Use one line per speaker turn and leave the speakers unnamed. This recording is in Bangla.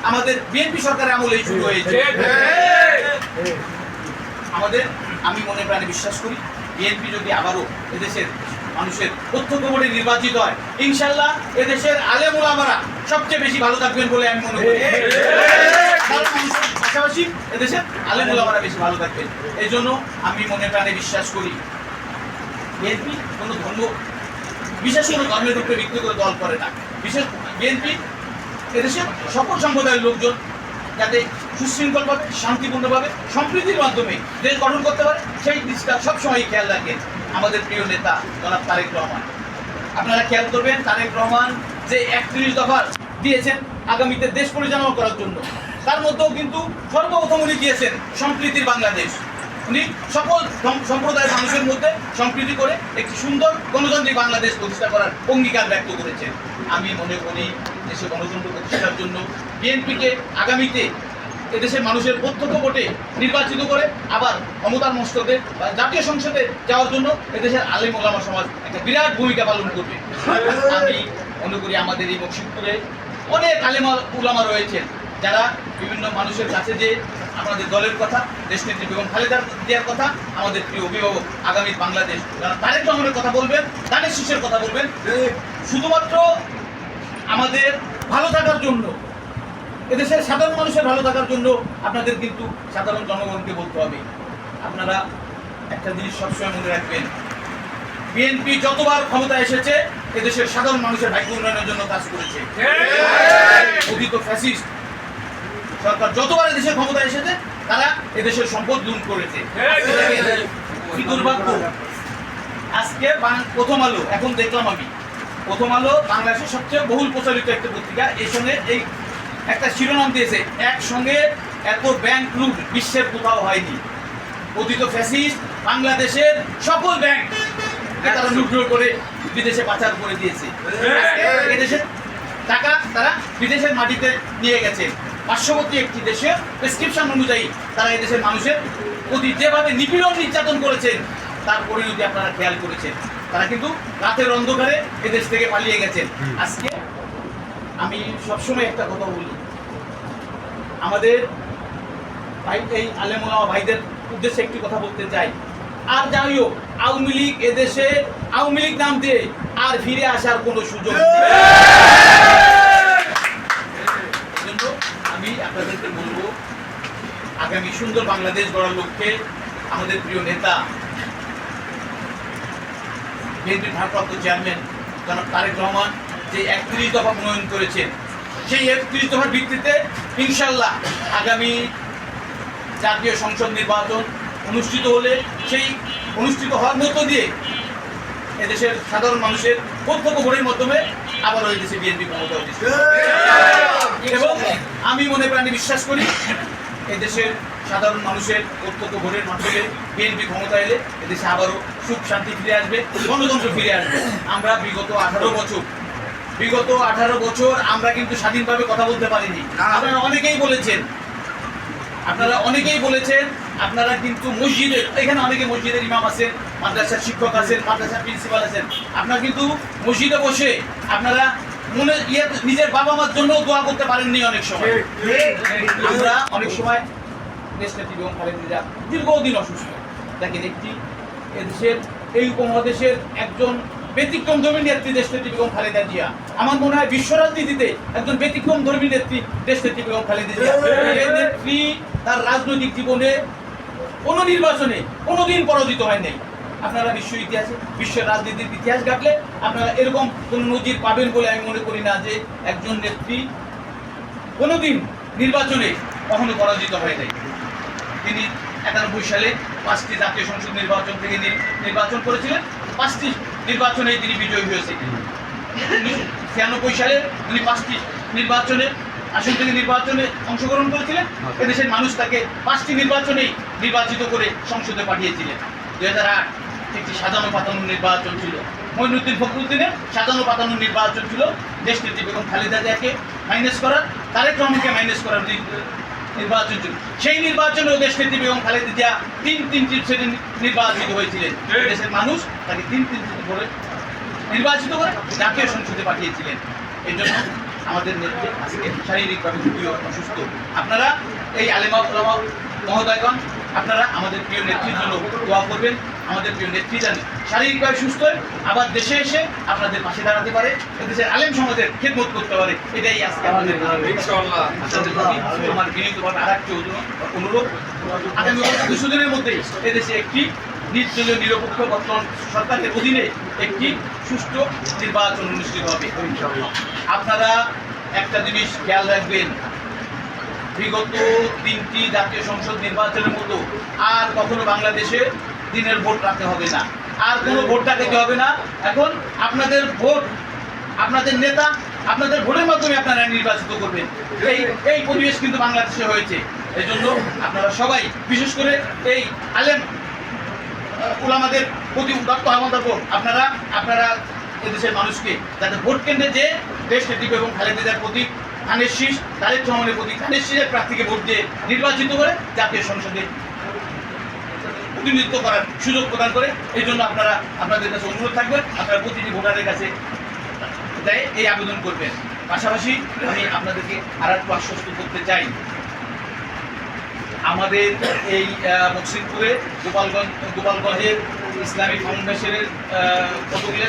আমাদের বিএনপি সরকারের আমলেই শুরু হয়েছে। আমি মনে প্রাণে বিশ্বাস করি বিএনপি যদি আবারও এদেশের মানুষের প্রত্যক্ষ ভোটে নির্বাচিত হয়, ইনশাল্লাহ এদেশের আলেম ওলামারা সবচেয়ে বেশি ভালো থাকবেন বলে আমি মনে করি। পাশাপাশি এদেশের আলেম ওলামারা বেশি ভালো থাকবেন। এই জন্য আমি মনে প্রাণে বিশ্বাস করি বিএনপি কোনো বিশেষ কোনো ধর্মের উপরে ভিত্তি করে দল করে না। বিএনপি এদেশের সকল সম্প্রদায়ের লোকজন যাতে সুশৃঙ্খলভাবে, শান্তিপূর্ণভাবে, সম্প্রীতির মাধ্যমে দেশ গঠন করতে পারে, সেই দিকটা সবসময় খেয়াল রাখেন আমাদের প্রিয় নেতা জনাব তারেক রহমান। আপনারা খেয়াল করবেন তারেক রহমান যে 31 দফা দিয়েছেন আগামীতে দেশ পরিচালনা করার জন্য, তার মধ্যেও কিন্তু সর্বপ্রথম উনি দিয়েছেন সম্প্রীতির বাংলাদেশ। উনি সকল সম্প্রদায়ের মানুষের মধ্যে সম্প্রীতি করে একটি সুন্দর গণতান্ত্রিক বাংলাদেশ প্রতিষ্ঠা করার অঙ্গীকার ব্যক্ত করেছেন। আমি মনে করি দেশে গণতন্ত্র প্রতিষ্ঠার জন্য বিএনপিকে আগামীতে এদেশের মানুষের প্রত্যক্ষ ভোটে নির্বাচিত করে আবার ক্ষমতার মস্তকে বা জাতীয় সংসদে যাওয়ার জন্য এদেশের আলেম ওলামা সমাজ একটা বিরাট ভূমিকা পালন করবে। আমি মনে করি আমাদের এই বক্সিপুরে অনেক আলেম ওলামা রয়েছেন যারা বিভিন্ন মানুষের কাছে যে আমাদের দলের কথা, দেশনেত্রী বেগম খালেদা জিয়ার কথা, আমাদের প্রিয় অভিভাবক আগামী বাংলাদেশ যারা তারেক রহমানের কথা বলবেন, ধানের শীষের কথা বলবেন, শুধুমাত্র আমাদের ভালো থাকার জন্য, এদেশের সাধারণ মানুষের ভালো থাকার জন্য আপনাদের কিন্তু সাধারণ জনগণকে বলতে হবে। আপনারা একটা জিনিস সবসময় মনে রাখবেন, বিএনপি যতবার ক্ষমতায় এসেছে এদেশের সাধারণ মানুষের ভাগ্য উন্নয়নের জন্য কাজ করেছে। অতীত ফ্যাসিস্ট সরকার যতবার এদেশের ক্ষমতায় এসেছে তারা এদেশের সম্পদ লুট করেছে। কি দুর্ভাগ্য, আজকে প্রথম আলো, এখন দেখলাম আমি প্রথম আলো বাংলাদেশের সবচেয়ে বহুল প্রচারিত একটা পত্রিকা, এই সঙ্গে এই একটা শিরোনাম দিয়েছে, একসঙ্গে এত ব্যাংক লুট বিশ্বের কোথাও হয়নি। অতীত ফ্যাসিস্ট বাংলাদেশের সকল ব্যাংক তারা লুট করে বিদেশে পাচার করে দিয়েছে। এদেশের টাকা তারা বিদেশের মাটিতে নিয়ে গেছে। পার্শ্ববর্তী একটি দেশের প্রেসক্রিপশন অনুযায়ী তারা এদেশের মানুষের প্রতি যেভাবে নিপীড়ন নির্যাতন করেছেন তার পরিণতি আপনারা খেয়াল করেছেন। তারা কিন্তু রাতের অন্ধকারে এদেশ থেকে পালিয়ে গেছেন। আজকে আমি সবসময় একটা কথা বলি, আমাদের ভাই এই আলেম ওলামা ভাইদের উদ্দেশ্যে একটি কথা বলতে চাই, আর যাই হোক আওয়ামী লীগ এদেশে আওয়ামী লীগ নাম দিয়ে আর ফিরে আসার কোনো সুযোগ নেই। এজন্য আমি আপনাদেরকে বলবো, আগামী সুন্দর বাংলাদেশ গড়ার লক্ষ্যে আমাদের প্রিয় নেতা বিএনপির ভারপ্রাপ্ত চেয়ারম্যান জনাব তারেক রহমান যে 31 দফা প্রণয়ন করেছেন, সেই 31 দফার ভিত্তিতে ইনশাল্লাহ আগামী জাতীয় সংসদ নির্বাচন অনুষ্ঠিত হলে সেই অনুষ্ঠিত হওয়ার মধ্য দিয়ে এদেশের সাধারণ মানুষের প্রত্যক্ষ ভোটের মাধ্যমে আবারও এদেশে বিএনপি ক্ষমতা হচ্ছে। এবং আমি মনে প্রাণে বিশ্বাস করি এদেশের সাধারণ মানুষের প্রত্যক্ষ ভোটের মাধ্যমে বিএনপি ক্ষমতা এলে এদেশে আবারও সুখ শান্তি ফিরে আসবে, গণতন্ত্র ফিরে আসবে। আমরা বিগত 18 বছর আমরা কিন্তু স্বাধীনভাবে কথা বলতে পারিনি। আপনারা অনেকেই বলেছেন আপনারা কিন্তু মসজিদের, এখানে অনেকে মসজিদের ইমাম আছেন, মাদ্রাসার শিক্ষক আছেন, মাদ্রাসার প্রিন্সিপাল আছেন, আপনারা কিন্তু মসজিদে বসে আপনারা মনে নিজের বাবা মার জন্য দোয়া করতে পারেননি। অনেক সময় আমরা দেশনেত্রী বেগম খালেদা জিয়া দীর্ঘদিন অসুস্থ। দেখেন এদেশের এই উপমহাদেশের একজন ব্যতিক্রম ধর্মী নেত্রী দেশনেত্রী বেগম খালেদা জিয়া, আমার মনে হয় বিশ্ব রাজনীতিতে একজন ব্যতিক্রম ধর্মী নেত্রী দেশনেত্রী বেগম খালেদা জিয়া। এই নেত্রী তার রাজনৈতিক জীবনে কোনো নির্বাচনে কোনোদিন পরাজিত হয় নাই। আপনারা বিশ্বের রাজনীতির ইতিহাস ঘাটলে আপনারা এরকম কোনো নজির পাবেন বলে আমি মনে করি না যে একজন নেত্রী কোনোদিন নির্বাচনে কখনো পরাজিত হয় নাই। তিনি 91 সালে 5টি জাতীয় সংসদ নির্বাচন থেকে নির্বাচন করেছিলেন, 5টি নির্বাচনে তিনি বিজয়ী হয়েছিলেন। 96 সালে তিনি 5টি আসন থেকে নির্বাচনে অংশগ্রহণ করেছিলেন। এদেশের মানুষ তাকে 5টি নির্বাচনেই নির্বাচিত করে সংসদে পাঠিয়েছিলেন। 2008 একটি সাজানো পাতানো নির্বাচন ছিল, মঈনুদ্দিন ফখরুদ্দিনের সাজানো পাতানো নির্বাচন ছিল। দেশনেত্রী বেগম খালেদা জিয়াকে মাইনাস করার, তারেক রহমানকে মাইনাস করার নির্বাচন ছিল। সেই নির্বাচনেও দেশনেত্রী বেগম খালেদা জিয়া 3টি সেদিন নির্বাচিত হয়েছিলেন। দেশের মানুষ তাকে 3টি করে নির্বাচিত করে জাতীয় সংসদে পাঠিয়েছিলেন। এই জন্য আমাদের নেত্রী আজকে শারীরিকভাবে যদিও অসুস্থ। আপনারা এই আলেমা ওলামা মহোদয়গণ, আপনারা আমাদের প্রিয় নেত্রীর জন্য দোয়া করবেন। আমাদের প্রিয় নেত্রী জানেন শারীরিকভাবে সুস্থ হয়ে আবার দেশে এসে আপনাদের পাশে দাঁড়াতে পারে, দেশের আলেম সমাজের খেদমত করতে পারে। এটাই আজকে আমাদের ইনশাআল্লাহ। আপনাদের প্রতি আমার বিনীতভাবে আর একটি অনুরোধ, আগামী কিছুদিনের মধ্যেই এদেশে একটি নির্দলীয় নিরপেক্ষ বর্তমান সরকারের অধীনে একটি সুষ্ঠু নির্বাচন অনুষ্ঠিত হবে। আপনারা একটা জিনিস খেয়াল রাখবেন, বিগত 3টি জাতীয় সংসদ নির্বাচনের মতো আর কখনো বাংলাদেশে দিনের ভোট রাখতে হবে না, আর কোনো ভোট ডাকাতে হবে না। এখন আপনাদের ভোট, আপনাদের নেতা আপনাদের ভোটের মাধ্যমে আপনারা নির্বাচিত করবেন। এই পরিবেশ কিন্তু বাংলাদেশে হয়েছে। এই জন্য আপনারা সবাই, বিশেষ করে এই আলেম উলামাদের প্রতি উদাত্ত আহ্বান রাখবো, আপনারা এদেশের মানুষকে যাতে ভোট কেন্দ্রে যে দেশ নেত্রী এবং খালেদা জিয়ার প্রতি ধানের শীষ, তারেক রহমানের প্রতি ধানের শীষের প্রার্থীকে ভোট দিয়ে নির্বাচিত করে জাতীয় সংসদে প্রতিনিধিত্ব করার সুযোগ প্রদান করে। এই জন্য আপনাদের কাছে অনুরোধ থাকবে, আপনারা প্রতিটি ভোটারের কাছে এই আবেদন করবেন। পাশাপাশি আমি আপনাদেরকে আর একটু আশ্বস্ত করতে চাই, আমাদের এই মকসিদপুরে গোপালগঞ্জের ইসলামী ফাউন্ডেশনের কতগুলো